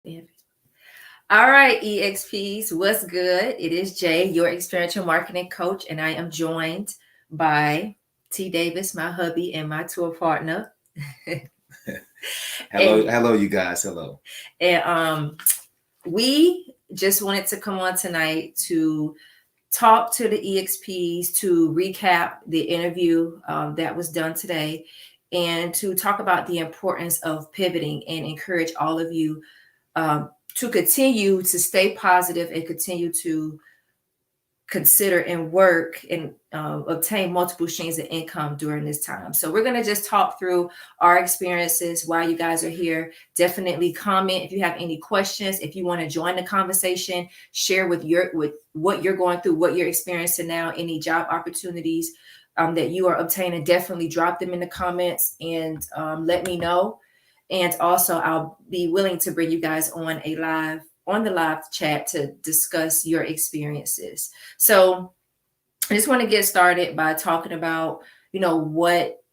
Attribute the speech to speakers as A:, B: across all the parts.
A: Yeah. All right, EXPs, what's good? It is Jay, your experiential marketing coach, and I am joined by T. Davis, my hubby, and my tour partner.
B: Hello,
A: and
B: hello, you guys. Hello.
A: and we just wanted to come on tonight to talk to the EXPs, to recap the interview that was done today, and to talk about the importance of pivoting and encourage all of you to continue to stay positive and continue to consider and work and obtain multiple streams of income during this time. So we're going to just talk through our experiences while you guys are here. Definitely comment if you have any questions. If you want to join the conversation, share with what you're going through, what you're experiencing now, any job opportunities that you are obtaining. Definitely drop them in the comments and let me know. And also, I'll be willing to bring you guys on the live chat to discuss your experiences. So I just want to get started by talking about, what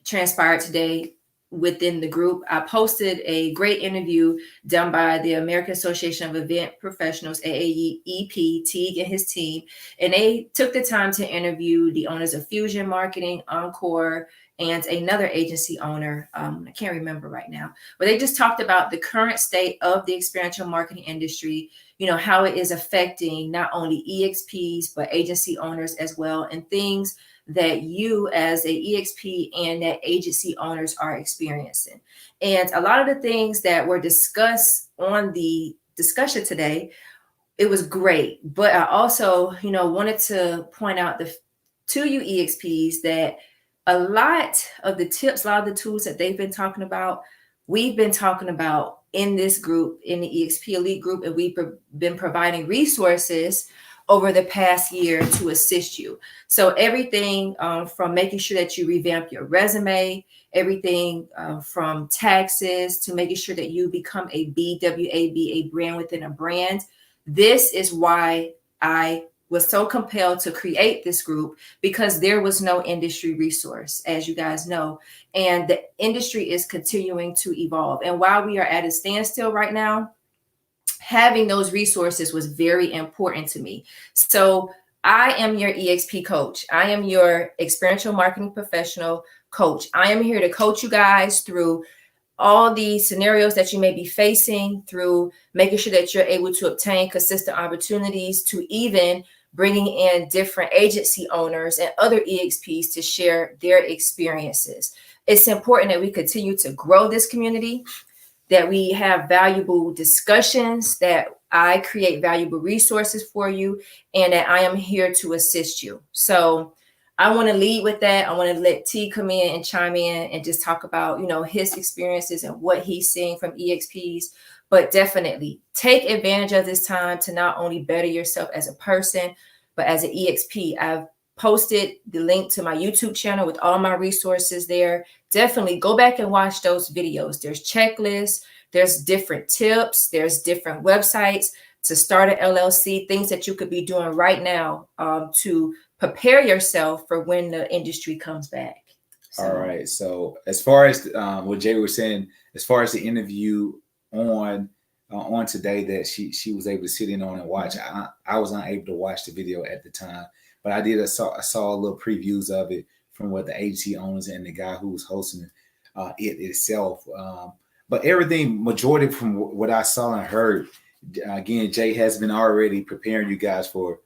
A: transpired today within the group. I posted a great interview done by the American Association of Event Professionals, AAEP, Teague and his team, and they took the time to interview the owners of Fusion Marketing, Encore, and another agency owner. I can't remember right now, but they just talked about the current state of the experiential marketing industry, how it is affecting not only EXPs, but agency owners as well, and things that you as a EXP and that agency owners are experiencing. And a lot of the things that were discussed on the discussion today, it was great. But I also, wanted to point out to you EXPs that a lot of the tips, a lot of the tools that they've been talking about, we've been talking about in this group, in the EXP Elite group, and we've been providing resources over the past year to assist you. So everything from making sure that you revamp your resume, everything from taxes to making sure that you become a BWAB, a brand within a brand. This is why I was so compelled to create this group, because there was no industry resource, as you guys know, and the industry is continuing to evolve. And while we are at a standstill right now, having those resources was very important to me. So I am your EXP coach. I am your experiential marketing professional coach. I am here to coach you guys through all the scenarios that you may be facing, through making sure that you're able to obtain consistent opportunities, to even bringing in different agency owners and other EXPs to share their experiences. It's important that we continue to grow this community, that we have valuable discussions, that I create valuable resources for you, and that I am here to assist you. So I want to lead with that. I want to let T come in and chime in and just talk about, his experiences and what he's seeing from EXPs. But definitely take advantage of this time to not only better yourself as a person, but as an EXP. I've posted the link to my YouTube channel with all my resources there. Definitely go back and watch those videos. There's checklists, there's different tips, there's different websites to start an LLC, things that you could be doing right now to prepare yourself for when the industry comes back.
B: All right. So as far as what Jay was saying, as far as the interview on today that she was able to sit in on and watch, I was unable to watch the video at the time, but I saw a little previews of it from what the agency owners and the guy who was hosting it itself. But everything, majority from what I saw and heard, again, Jay has been already preparing you guys for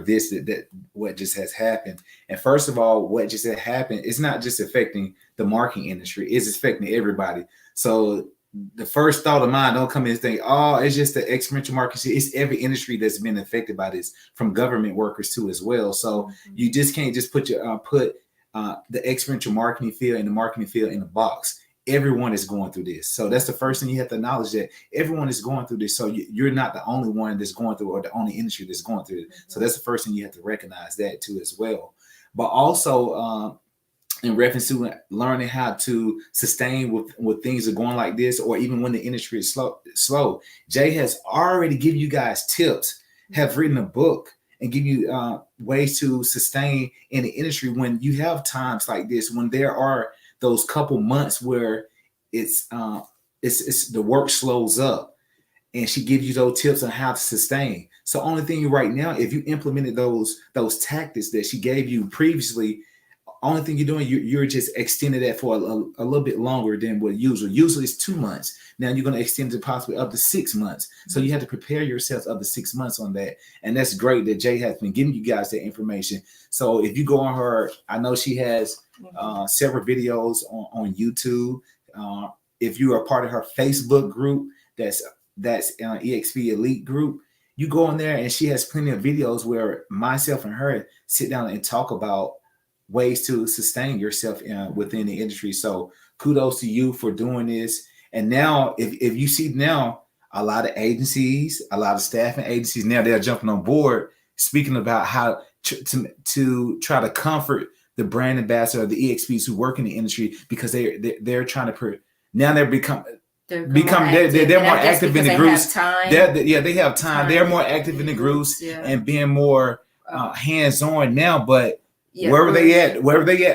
B: this that what just has happened. And first of all, what just had happened is not just affecting the marketing industry; it's affecting everybody. So the first thought of mine, don't come in and think, oh, it's just the experiential marketing. It's every industry that's been affected by this, from government workers too as well. So you just can't just put the experiential marketing field and the marketing field in a box. Everyone is going through this. So that's the first thing you have to acknowledge, that everyone is going through this. So you're not the only one that's going through, or the only industry that's going through it. So that's the first thing you have to recognize that too as well. But also in reference to learning how to sustain with things are going like this, or even when the industry is slow. Jay has already given you guys tips, have written a book, and give you ways to sustain in the industry when you have times like this, when there are those couple months where it's the work slows up. and she gives you those tips on how to sustain. So only thing right now, if you implemented those tactics that she gave you previously, only thing you're doing, you're just extending that for a little bit longer than what usually. Usually it's 2 months. Now you're going to extend it possibly up to 6 months. So you have to prepare yourself up to 6 months on that. And that's great that Jay has been giving you guys that information. So if you go on her, I know she has several videos on YouTube. If you are part of her Facebook group, that's EXP Elite group, you go in there and she has plenty of videos where myself and her sit down and talk about ways to sustain yourself within the industry. So kudos to you for doing this. And now if you see now a lot of agencies, a lot of staffing agencies, now they're jumping on board speaking about how to try to comfort the brand ambassador of the EXPs who work in the industry, because they're trying to now they're more active in the groups. They have time. They're more active in the groups and being more hands-on now. But where were they at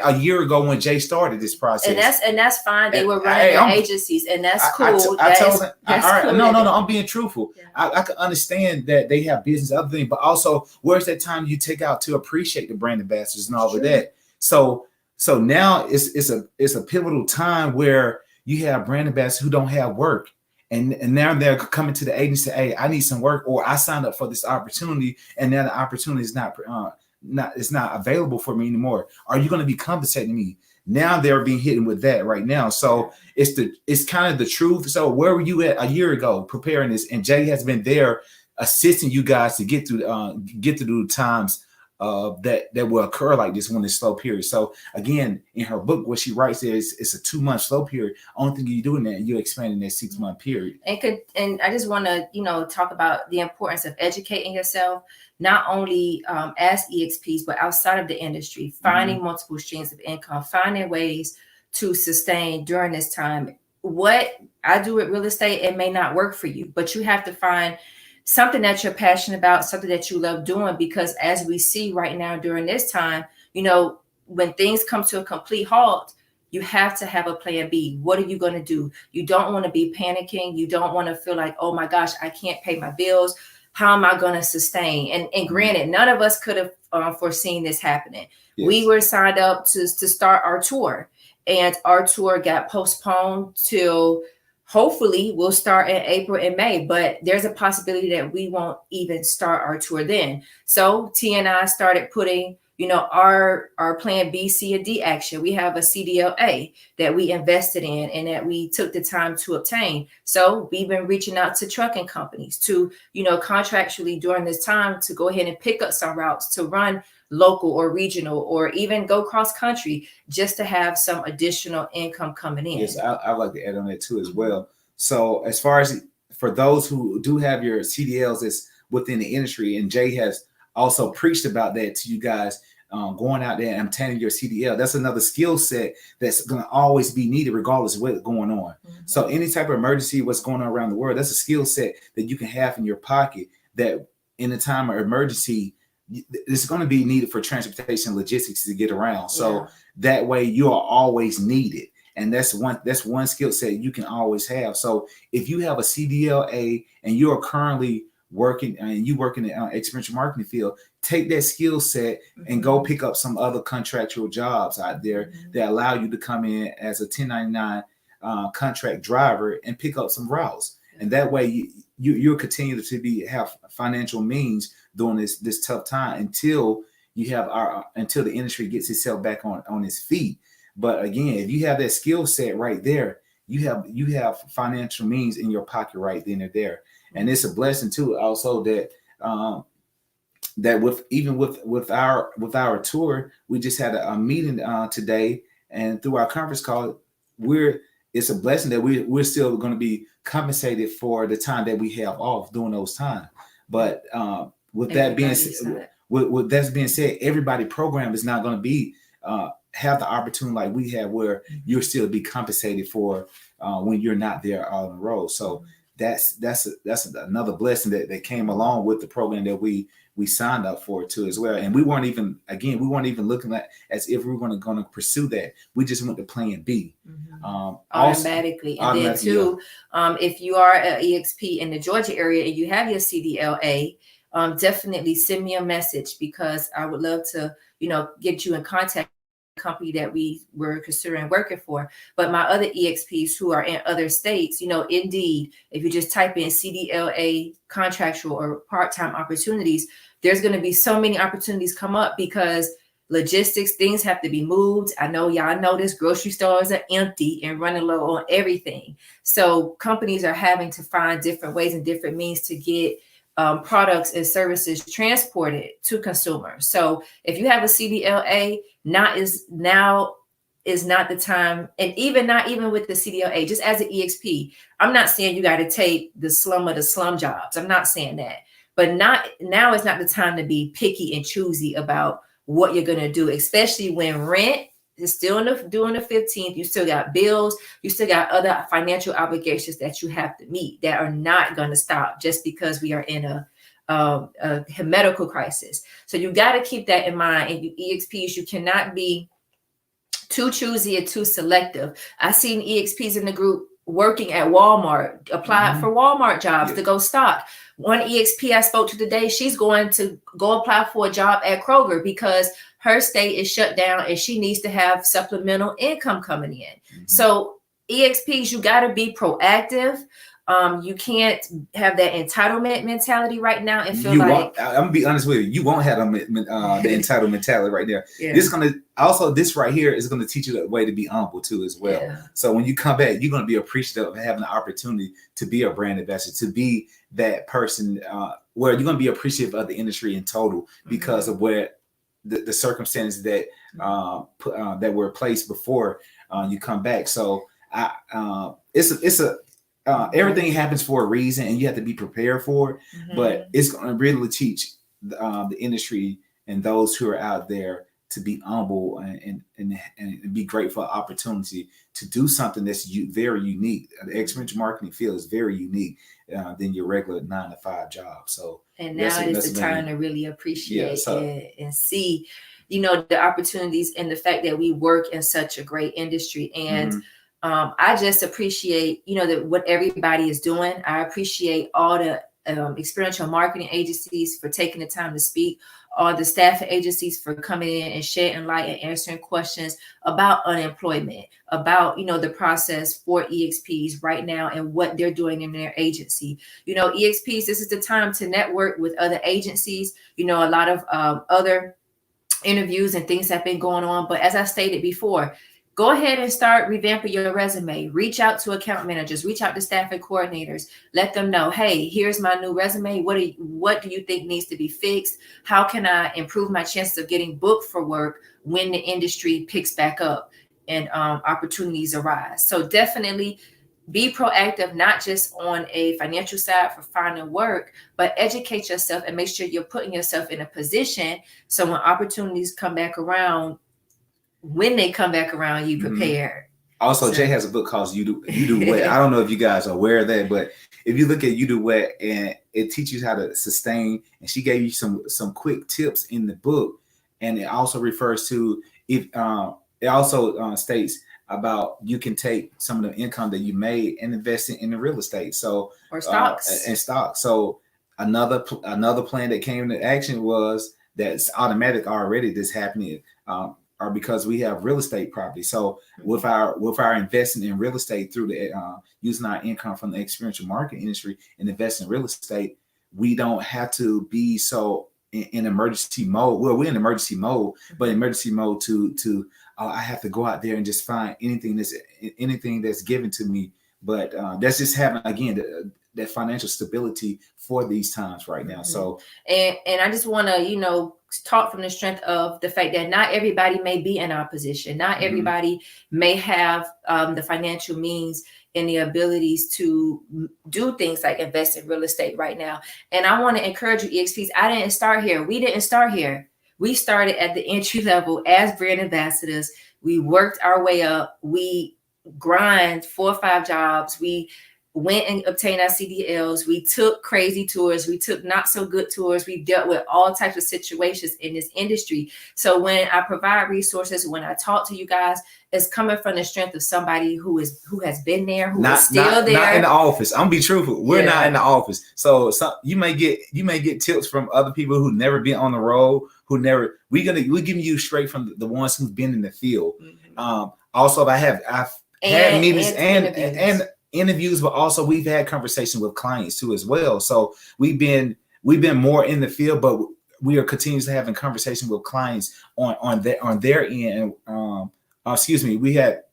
B: a year ago when Jay started this process?
A: And that's fine. They were running agencies, and that's cool.
B: I told them, all right, cool. No, I'm being truthful. Yeah. I can understand that they have business, other things, but also where's that time you take out to appreciate the brand ambassadors and all of that? So now it's a pivotal time where you have brand ambassadors who don't have work. And now they're coming to the agency, hey, I need some work, or I signed up for this opportunity, and now the opportunity is not available for me anymore. Are you going to be compensating me? Now they're being hit with that right now. So it's kind of the truth. So where were you at a year ago preparing this? And Jay has been there assisting you guys to get through the times that will occur like this when it's slow period. So again, in her book, what she writes there is it's a 2 month slow period. Only thing you're doing that, and you're expanding that 6 month period.
A: And I just want to talk about the importance of educating yourself, not only as EXPs, but outside of the industry, finding multiple streams of income, finding ways to sustain during this time. What I do with real estate, it may not work for you, but you have to find something that you're passionate about, something that you love doing, because as we see right now during this time, when things come to a complete halt, you have to have a plan B. What are you going to do? You don't want to be panicking. You don't want to feel like, oh my gosh, I can't pay my bills. How am I going to sustain? And granted, none of us could have foreseen this happening. Yes. We were signed up to start our tour, and our tour got postponed till hopefully we'll start in April and May, but there's a possibility that we won't even start our tour then. So T and I started putting, our plan B, C, and D action. We have a CDLA that we invested in and that we took the time to obtain. So we've been reaching out to trucking companies to, contractually during this time to go ahead and pick up some routes to run local or regional, or even go cross country, just to have some additional income coming in.
B: Yes, I'd like to add on that too as well. So as far as for those who do have your CDLs that's within the industry, and Jay has also preached about that to you guys, going out there and obtaining your CDL, that's another skill set that's going to always be needed regardless of what's going on. So any type of emergency, what's going on around the world, that's a skill set that you can have in your pocket that in a time of emergency, it's going to be needed for transportation logistics to get around. So that way you are always needed. And that's one skill set you can always have. So if you have a CDLA and you are currently working and you work in the experiential marketing field, take that skill set and go pick up some other contractual jobs out there that allow you to come in as a 1099 contract driver and pick up some routes. And that way you'll continue to have financial means during this tough time until until the industry gets itself back on its feet. But again, if you have that skill set right there, you have financial means in your pocket right then and there. And it's a blessing too also that with our tour, we just had a meeting today, and through our conference call, it's a blessing that we're still going to be compensated for the time that we have off during those times. But with that being said, everybody program is not going to be have the opportunity like we have, where you'll still be compensated for when you're not there on the road. So that's another blessing that came along with the program that we signed up for too as well. And we weren't even looking at as if we were going to pursue that. We just went to plan B.
A: Automatically. And then too, if you are an EXP in the Georgia area and you have your CDLA, definitely send me a message, because I would love to, get you in contact with the company that we were considering working for. But my other EXPs who are in other states, Indeed, if you just type in CDLA contractual or part-time opportunities, there's going to be so many opportunities come up, because logistics, things have to be moved. I know y'all notice grocery stores are empty and running low on everything. So companies are having to find different ways and different means to get products and services transported to consumers. So if you have a CDLA, now is not the time. And not even with the CDLA, just as an EXP, I'm not saying you got to take the slum of the slum jobs. I'm not saying that. But now is not the time to be picky and choosy about what you're going to do, especially when rent is still doing the 15th. You still got bills. You still got other financial obligations that you have to meet that are not going to stop just because we are in a medical crisis. So you got to keep that in mind. And you EXPs, you cannot be too choosy or too selective. I've seen EXPs in the group working at Walmart, apply for Walmart jobs to go stock. One EXP I spoke to today, she's going to go apply for a job at Kroger because her state is shut down and she needs to have supplemental income coming in. So EXPs, you got to be proactive. You can't have that entitlement mentality right now and feel
B: I'm gonna be honest with you. You won't have the entitled mentality right there. Yeah. This right here is gonna teach you the way to be humble too as well. Yeah. So when you come back, you're gonna be appreciative of having the opportunity to be a brand ambassador, to be that person where you're gonna be appreciative of the industry in total because of where the circumstances that that were placed before you come back. So everything happens for a reason, and you have to be prepared for it. But it's going to really teach the industry and those who are out there to be humble and be grateful for the opportunity to do something that's very unique. The experiential marketing field is very unique than your regular 9-to-5 job. So,
A: and now is the time to really appreciate it and see, the opportunities and the fact that we work in such a great industry. And I just appreciate, what everybody is doing. I appreciate all the experiential marketing agencies for taking the time to speak, all the staffing agencies for coming in and shedding light and answering questions about unemployment, about, the process for EXPs right now and what they're doing in their agency. EXPs, this is the time to network with other agencies. A lot of other interviews and things have been going on. But as I stated before, go ahead and start revamping your resume. Reach out to account managers, reach out to staffing coordinators, let them know, hey, here's my new resume. What do you think needs to be fixed? How can I improve my chances of getting booked for work when the industry picks back up and opportunities arise? So definitely be proactive, not just on a financial side for finding work, but educate yourself and make sure you're putting yourself in a position so when opportunities come back around, when they come back around, you prepared.
B: Also, Jay has a book called You Do What. I don't know if you guys are aware of that, but if you look at You Do What, and it teaches you how to sustain, and she gave you some quick tips in the book, and it also refers to if it also states about you can take some of the income that you made and invest it in the real estate, so
A: or stocks
B: and stocks. So another plan that came into action was that's automatic already. That's happening. Or because we have real estate property. So with our investing in real estate through the using our income from the experiential marketing industry and investing in real estate, we don't have to be so in emergency mode. Well, we're in emergency mode, but emergency mode to I have to go out there and just find anything that's given to me. But that's just having again that financial stability for these times right now. So
A: and I just want to talk from the strength of the fact that not everybody may be in our position. Not everybody may have the financial means and the abilities to do things like invest in real estate right now. And I want to encourage you, EXPs. I didn't start here. We didn't start here. We started at the entry level as brand ambassadors. We worked our way up. We grind 4 or 5 jobs. We went and obtained our CDLs. We took crazy tours. We took not so good tours. We dealt with all types of situations in this industry. So when I provide resources, when I talk to you guys, it's coming from the strength of somebody who has been there, who is still there.
B: Not in the office. I'm gonna be truthful. We're not in the office. So you may get tips from other people who never been on the road, we're giving you straight from the ones who've been in the field. Also, I've had meetings and interviews, but also we've had conversations with clients too as well. So we've been more in the field, but we are continuously having conversations with clients on their end. We had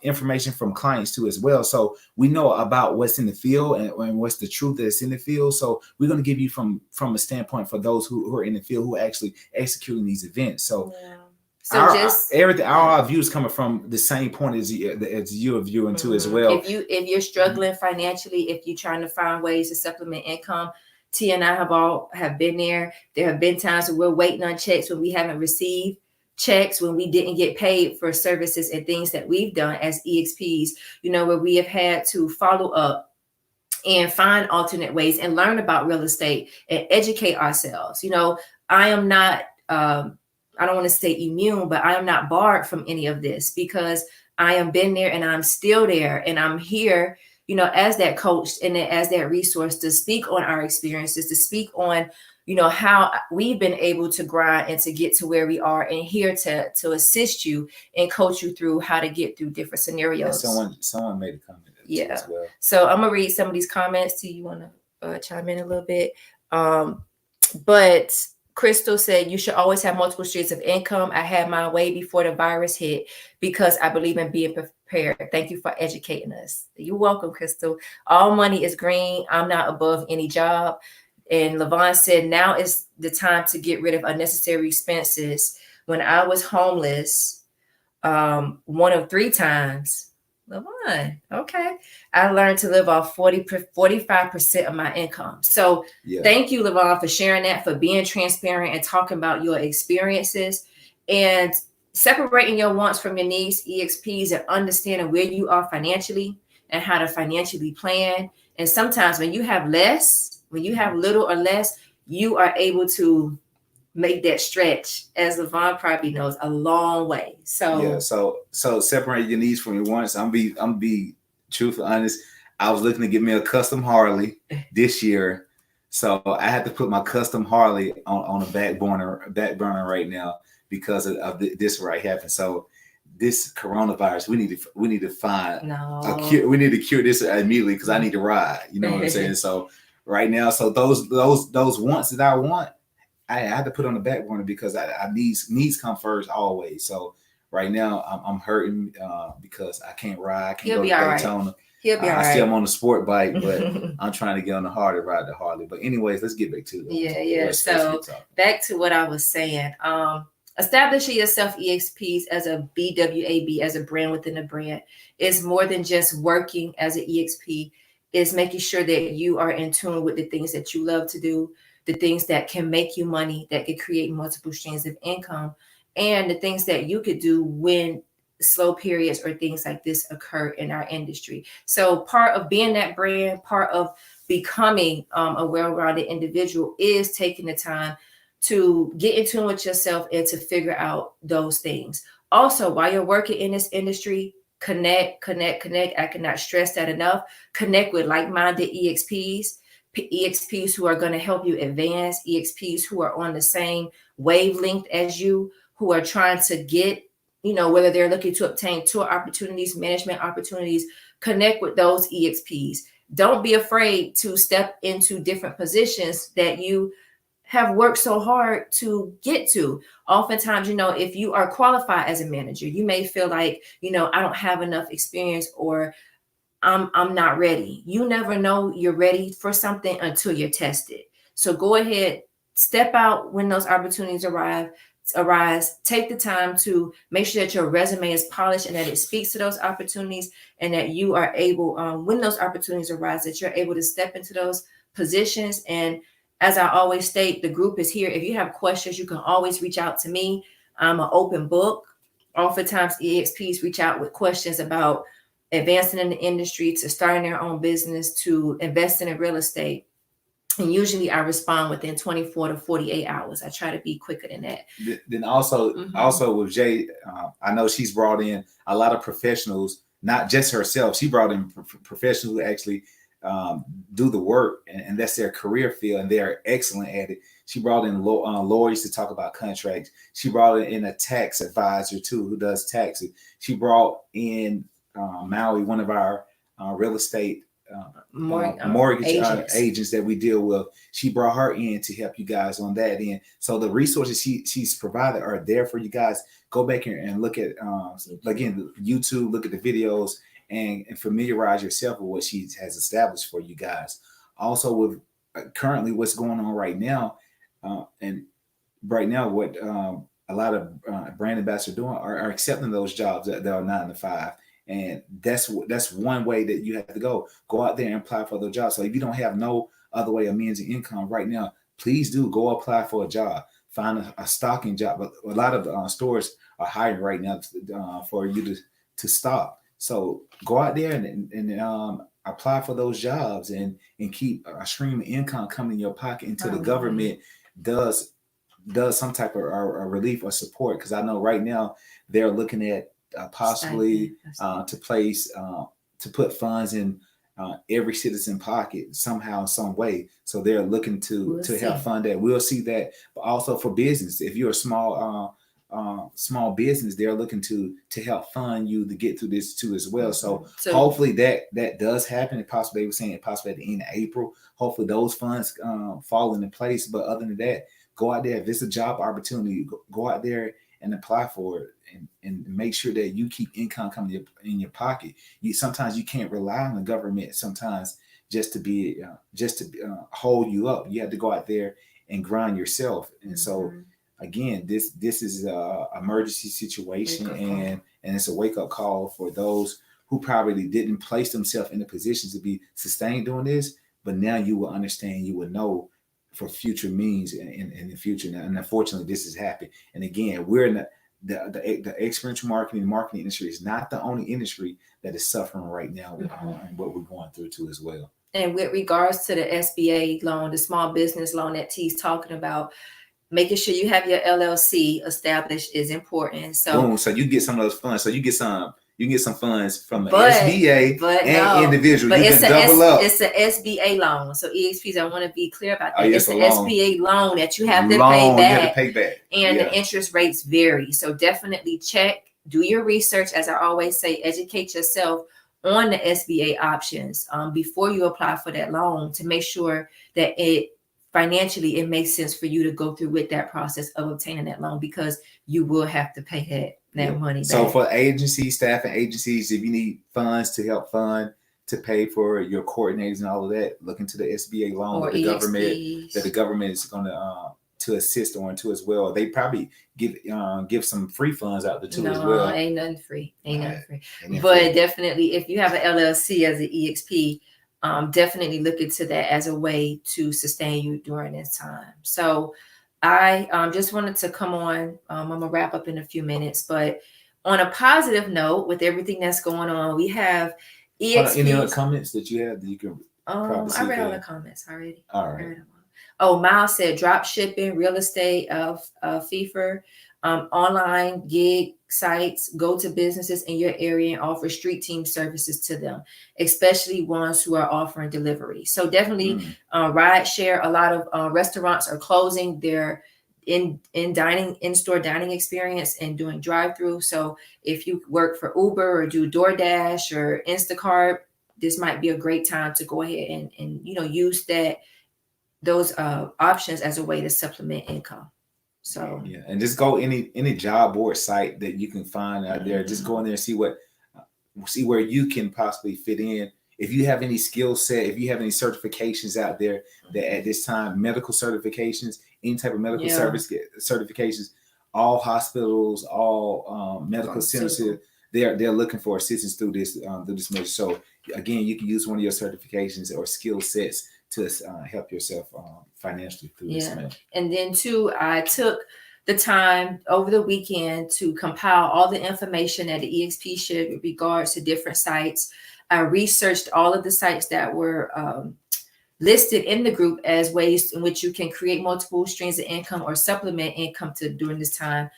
B: information from clients too as well. So we know about what's in the field and what's the truth that's in the field. So we're going to give you from a standpoint for those who are in the field, who are actually executing these events. So. Yeah. So our views coming from the same point as you're viewing too as well.
A: If you're struggling financially, if you're trying to find ways to supplement income, T and I have been there. There have been times where we're waiting on checks when we haven't received checks, when we didn't get paid for services and things that we've done as EXPs, where we have had to follow up and find alternate ways and learn about real estate and educate ourselves. I am not I don't want to say immune, but I am not barred from any of this, because I am been there and I'm still there, and I'm here, as that coach and as that resource to speak on our experiences, to speak on, how we've been able to grind and to get to where we are, and here to assist you and coach you through how to get through different scenarios.
B: Someone made a comment.
A: Yeah. As well. So I'm gonna read some of these comments. Do you want to chime in a little bit? But Crystal said, you should always have multiple streams of income. I had mine way before the virus hit because I believe in being prepared. Thank you for educating us. You're welcome, Crystal. All money is green. I'm not above any job. And Levon said, now is the time to get rid of unnecessary expenses. When I was homeless, one of 3 times, Levon, okay, I learned to live off 45% of my income. So Thank you, Levon, for sharing that, for being transparent and talking about your experiences and separating your wants from your needs, EXPs, and understanding where you are financially and how to financially plan. And sometimes when you have little or less, you are able to make that stretch, as Levon probably knows, a long way. So
B: separate your needs from your wants. I'm be truthful, honest. I was looking to get me a custom Harley this year, so I had to put my custom Harley on a back burner right now because of this right happened. So this coronavirus, we need to find a cure. We need to cure this immediately because I need to ride. You know what I'm saying? So right now, so those wants that I want, I had to put on the back burner because I needs come first always. So right now I'm hurting because I can't ride. I can't go to Daytona.
A: Right. He'll be all right.
B: I still am on the sport bike, but I'm trying to get on the Harley, ride the Harley. But anyways, let's get back to
A: it. So back to what I was saying. Establishing yourself EXPs as a BWAB, as a brand within a brand, is more than just working as an EXP. Is making sure that you are in tune with the things that you love to do, the things that can make you money, that could create multiple streams of income, and the things that you could do when slow periods or things like this occur in our industry. So part of being that brand, part of becoming a well-rounded individual is taking the time to get in tune with yourself and to figure out those things. Also, while you're working in this industry, connect. I cannot stress that enough. Connect with like-minded EXPs who are going to help you advance, EXPs who are on the same wavelength as you, who are trying to get, whether they're looking to obtain tour opportunities, management opportunities. Connect with those EXPs. Don't be afraid to step into different positions that you have worked so hard to get to. Oftentimes, if you are qualified as a manager, you may feel like, I don't have enough experience, or I'm not ready. You never know you're ready for something until you're tested. So go ahead, step out when those opportunities arise. Take the time to make sure that your resume is polished and that it speaks to those opportunities, and that you are able, when those opportunities arise, that you're able to step into those positions. And as I always state, the group is here. If you have questions, you can always reach out to me. I'm an open book. Oftentimes EXPs reach out with questions about advancing in the industry to starting their own business to investing in real estate. And usually I respond within 24 to 48 hours. I try to be quicker than that.
B: Then also with Jay, I know she's brought in a lot of professionals, not just herself. She brought in professionals who actually do the work, and that's their career field, and they're excellent at it. She brought in lawyers to talk about contracts. She brought in a tax advisor too, who does taxes. She brought in Maui, one of our real estate mortgage agents that we deal with. She brought her in to help you guys on that end. So the resources she's provided are there for you guys. Go back here and look at again YouTube, look at the videos, and familiarize yourself with what she has established for you guys. Also with currently what's going on right now, and right now what a lot of brand ambassadors are doing are accepting those jobs that are 9 to 5. And that's one way that you have to go out there and apply for the job. So if you don't have no other way of means of income right now, please do go apply for a job. Find a stocking job. But a lot of stores are hiring right now for you to stock. So go out there and apply for those jobs and keep a stream of income coming in your pocket until the government does some type of relief or support. Because I know right now they're looking at possibly to put funds in every citizen pocket somehow, some way. So they're looking to help fund that. We'll see that. But also for business, if you're a small business, they're looking to help fund you to get through this too as well. So hopefully that does happen. And possibly they were saying possibly at the end of April. Hopefully those funds fall into place. But other than that, go out there. If it's a job opportunity, go out there and apply for it, and make sure that you keep income coming in your pocket. Sometimes you can't rely on the government sometimes just to hold you up. You have to go out there and grind yourself. And so again, this is a emergency situation, and it's a wake-up call for those who probably didn't place themselves in a position to be sustained doing this. But now you will understand, you will know for future means in the future. And unfortunately, this has happened. And again, we're in the experiential marketing industry is not the only industry that is suffering right now and what we're going through too as well.
A: And with regards to the SBA loan, the small business loan that T's talking about, making sure you have your LLC established is important. So
B: boom, so you get some of those funds. So you get some funds from the SBA and individual.
A: But
B: you can double up.
A: It's an SBA loan. So EXPs, I want to be clear about that. It's an SBA loan that you have to pay back. And the interest rates vary. So definitely do your research. As I always say, educate yourself on the SBA options before you apply for that loan to make sure that financially it makes sense for you to go through with that process of obtaining that loan, because you will have to pay that money back.
B: So for staff and agencies, if you need funds to help fund to pay for your coordinators and all of that, look into the SBA loan that the government is going to assist on too as well. They probably give some free funds out there too as well.
A: Ain't nothing free. But definitely, if you have an LLC as an EXP, definitely look into that as a way to sustain you during this time. So I just wanted to come on. I'm going to wrap up in a few minutes, but on a positive note, with everything that's going on, we have EXP.
B: Any other comments that you have that you can
A: I read all the comments already.
B: All right.
A: Miles said drop shipping, real estate, FIFA, online gig sites, go to businesses in your area and offer street team services to them, especially ones who are offering delivery. So definitely ride share. A lot of restaurants are closing their in-store dining experience and doing drive-through. So if you work for Uber or do DoorDash or Instacart, this might be a great time to go ahead and use those options as a way to supplement income. So
B: and just go any job board site that you can find out there. Just go in there and see where you can possibly fit in. If you have any skill set, if you have any certifications out there that at this time, medical certifications, any type of medical service certifications, all hospitals, all medical centers, they're looking for assistance through this measure. So again, you can use one of your certifications or skill sets to help yourself financially through this measure.
A: And then too, I took the time over the weekend to compile all the information that the EXP shared with regards to different sites. I researched all of the sites that were listed in the group as ways in which you can create multiple streams of income or supplement income during this time.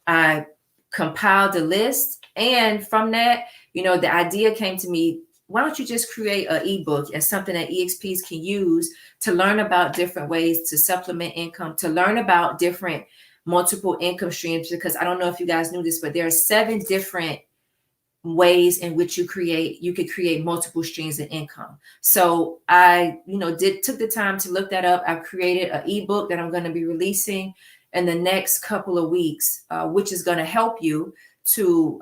A: I compiled a list, and from that, the idea came to me, why don't you just create an ebook as something that EXPs can use to learn about different ways to supplement income, to learn about different multiple income streams, because I don't know if you guys knew this, but there are 7 different ways in which you could create multiple streams of income. So I, took the time to look that up. I've created an ebook that I'm going to be releasing in the next couple of weeks, which is going to help you to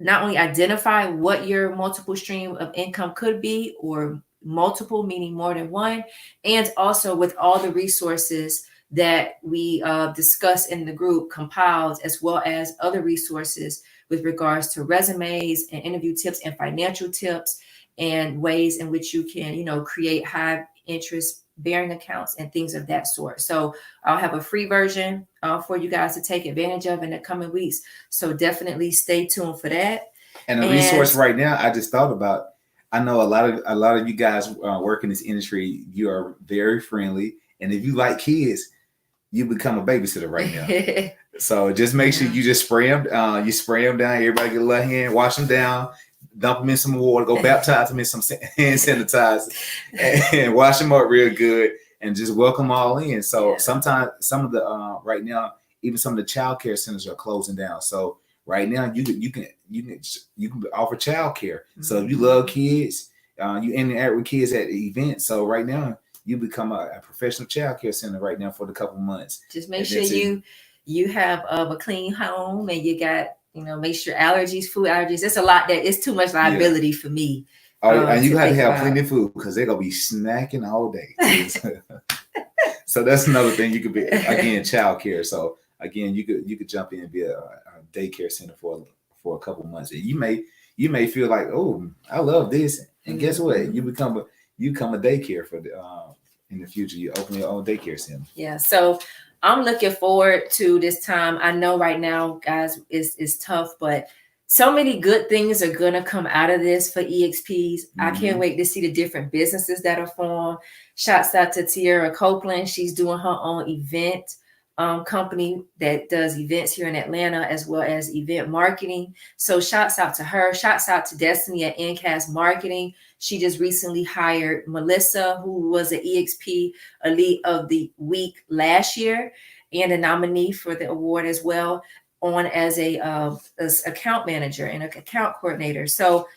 A: not only identify what your multiple stream of income could be, or multiple, meaning more than one, and also with all the resources that we discuss in the group compiled, as well as other resources with regards to resumes and interview tips and financial tips and ways in which you can, create high interest bearing accounts and things of that sort. So I'll have a free version for you guys to take advantage of in the coming weeks. So definitely stay tuned for that.
B: And a resource right now, I just thought about, I know a lot of you guys work in this industry, you are very friendly. And if you like kids, you become a babysitter right now. So just make sure you just spray them. You spray them down. Everybody get a little hand, wash them down, dump them in some water, go baptize them in some hand sanitizer, and wash them up real good, and just welcome all in. So sometimes some of the right now, even some of the child care centers are closing down. So right now you can offer child care. So if you love kids, you interact with kids at events. So right now, you become a professional child care center right now for the couple months.
A: Just make sure you have a clean home, and you got, make sure food allergies. It's a lot that it's too much liability for me.
B: Oh, and you have to have plenty of food, because they're gonna be snacking all day. So that's another thing. You could be, again, child care. So again, you could jump in and be a daycare center for a couple months. And you may feel like, oh, I love this, and guess what? You become a daycare for in the future. You open your own daycare center.
A: Yeah. So I'm looking forward to this time. I know right now, guys, is tough, but so many good things are going to come out of this for EXPs. I can't wait to see the different businesses that are formed. Shouts out to Tierra Copeland. She's doing her own event company that does events here in Atlanta, as well as event marketing. So shouts out to her. Shouts out to Destiny at NCAS Marketing. She just recently hired Melissa, who was an EXP Elite of the Week last year and a nominee for the award as well, on as as account manager and an account coordinator. So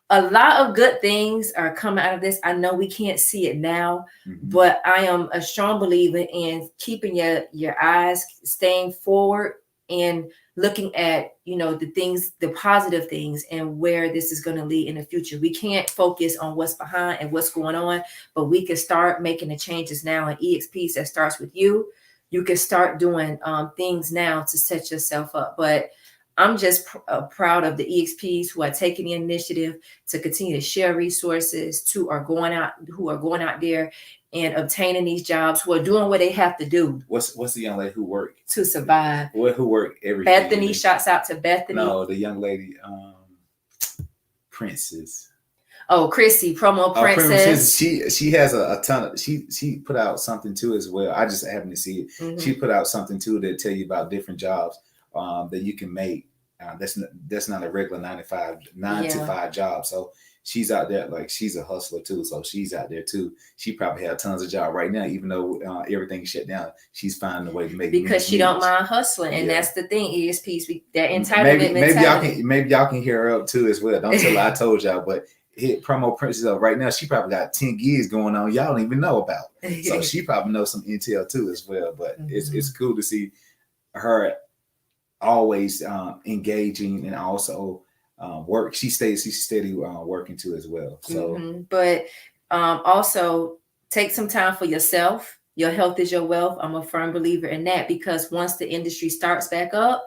A: a lot of good things are coming out of this. I know we can't see it now, but I am a strong believer in keeping your eyes, staying forward, and looking at, the things, the positive things, and where this is going to lead in the future. We can't focus on what's behind and what's going on, but we can start making the changes now. And EXPs, that starts with you. You can start doing things now to set yourself up. But I'm just proud of the EXPs who are taking the initiative to continue to share resources, who are going out there and obtaining these jobs, who are doing what they have to do.
B: What's the young lady who worked
A: to survive?
B: Who worked every
A: Bethany.
B: day?
A: Shouts out to Bethany.
B: No, the young lady, Princess.
A: Oh, Chrissy, promo princess.
B: She has a ton of, she put out something too as well. I just happened to see it. She put out something too that tell you about different jobs that you can make. That's not a regular 9 to 5 job. So she's out there, like, she's a hustler too. So she's out there too. She probably has tons of job right now, even though everything's shut down. She's finding a way to make,
A: because she don't mind hustling, and that's the thing. ESPs, that entitlement mentality.
B: Maybe y'all can hear her up too as well. Don't tell her I told y'all, but hit promo princess up right now. She probably got 10 gigs going on y'all don't even know about. So she probably knows some intel too as well. But it's cool to see her always engaging, and also work. She's steady working too as well. So
A: but also take some time for yourself. Your health is your wealth. I'm a firm believer in that, because once the industry starts back up,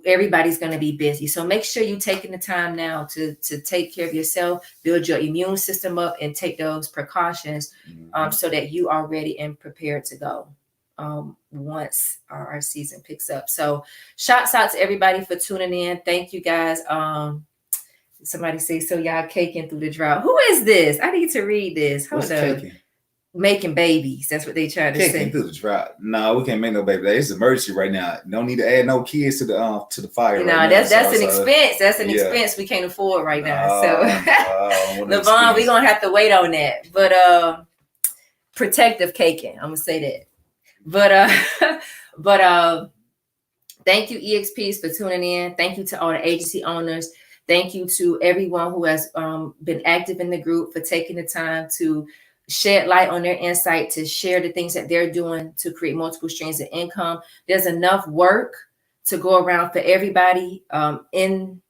A: everybody's going to be busy. So make sure you're taking the time now to take care of yourself, build your immune system up, and take those precautions so that you are ready and prepared to go. once our season picks up. So shouts out to everybody for tuning in. Thank you guys. Somebody say, so y'all caking through the drought. Who is this? I need to read this. Hold
B: What's
A: up.
B: caking?
A: Making babies. That's what they trying to say.
B: Caking through the drought. No, we can't make no baby. It's an emergency right now. No need to add no kids to the fire.
A: You know,
B: right
A: that's
B: now.
A: an expense. That's an expense we can't afford right now. So Levon, we're gonna have to wait on that. But protective caking. I'm gonna say that. But thank you, EXPs, for tuning in. Thank you to all the agency owners. Thank you to everyone who has been active in the group for taking the time to shed light on their insight, to share the things that they're doing to create multiple streams of income. There's enough work to go around for everybody in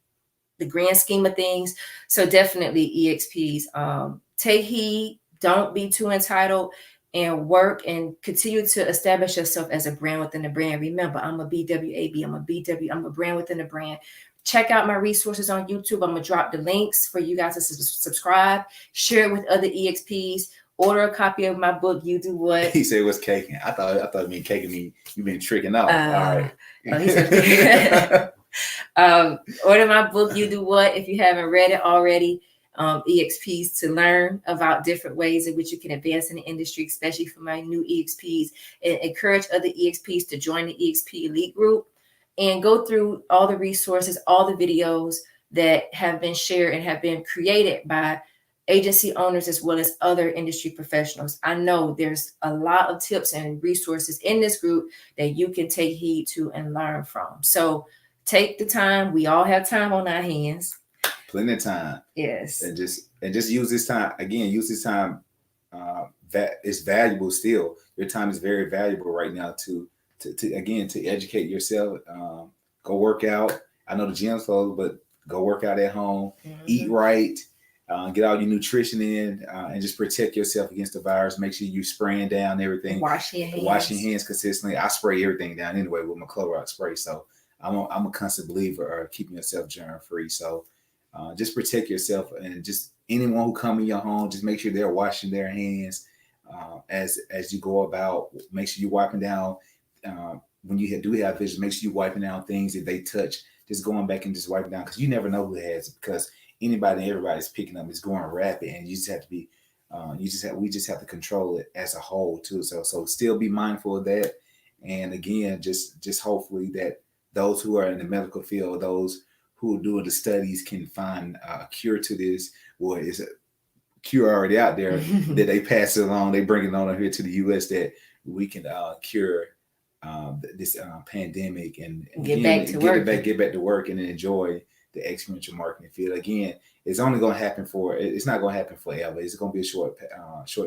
A: the grand scheme of things. So definitely EXPs, take heed, don't be too entitled, and work and continue to establish yourself as a brand within the brand. Remember, I'm a BWAB, I'm a brand within the brand. Check out my resources on YouTube. I'm going to drop the links for you guys to subscribe, share it with other EXPs, order a copy of my book, You Do What.
B: He said, what's caking? I thought it mean caking me. You've been tricking out. All right.
A: He said, order my book, You Do What, if you haven't read it already. EXPs, to learn about different ways in which you can advance in the industry, especially for my new EXPs, and encourage other EXPs to join the EXP Elite Group and go through all the resources, all the videos that have been shared and have been created by agency owners as well as other industry professionals. I know there's a lot of tips and resources in this group that you can take heed to and learn from. So take the time. We all have time on our hands.
B: Plenty of time.
A: Yes.
B: And just use this time. Again, use this time. That is valuable still. Your time is very valuable right now to educate yourself. Go work out. I know the gym's closed, but go work out at home. Mm-hmm. Eat right. Get all your nutrition in, and just protect yourself against the virus. Make sure you spraying down everything.
A: Wash your hands.
B: Wash your hands consistently. I spray everything down anyway with my Clorox spray. So I'm a constant believer of keeping yourself germ free. So just protect yourself, and just anyone who come in your home, just make sure they're washing their hands as you go about. Make sure you're wiping down when you do have visitors. Make sure you're wiping down things that they touch. Just going back and just wiping down, because you never know who has it, because anybody and everybody's picking up. It's going rapid, and you just have to be. We just have to control it as a whole too. So still be mindful of that, and again, just hopefully that those who are in the medical field, those who are doing the studies, can find a cure to this, or is a cure already out there that they pass it along, they bring it on here to the U.S. that we can cure this pandemic and
A: get back
B: to work and enjoy the experiential marketing field. Again, it's only going to happen it's not going to happen forever. It's going to be a short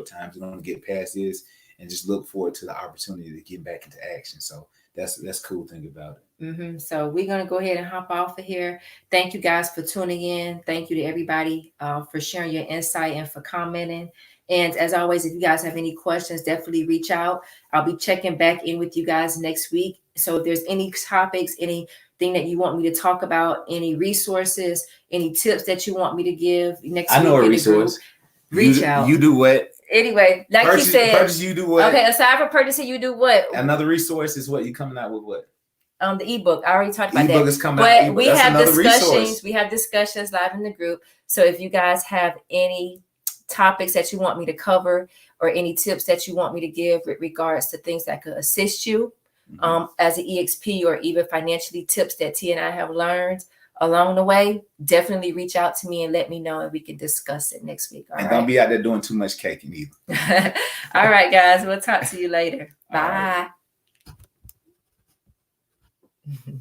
B: time. We're going to get past this and just look forward to the opportunity to get back into action. So that's the cool thing about it.
A: Mm-hmm. So we're going to go ahead and hop off of here. Thank you guys for tuning in. Thank you to everybody for sharing your insight and for commenting. And as always, if you guys have any questions, definitely reach out. I'll be checking back in with you guys next week. So if there's any topics, anything that you want me to talk about, any resources, any tips that you want me to give next week.
B: I know a resource.
A: Reach out.
B: You Do What.
A: Anyway, like he said,
B: purchase You Do What.
A: Okay, aside from purchasing You Do What.
B: Another resource is what you coming out with what?
A: The ebook. I already talked about that.
B: Ebook is coming
A: but
B: out.
A: We have discussions. Resource. We have discussions live in the group. So if you guys have any topics that you want me to cover or any tips that you want me to give with regards to things that could assist you as an EXP, or even financially tips that T and I have learned along the way, definitely reach out to me and let me know, and we can discuss it next week.
B: All right? Don't be out there doing too much caking either.
A: All right, guys. We'll talk to you later. Bye. Right.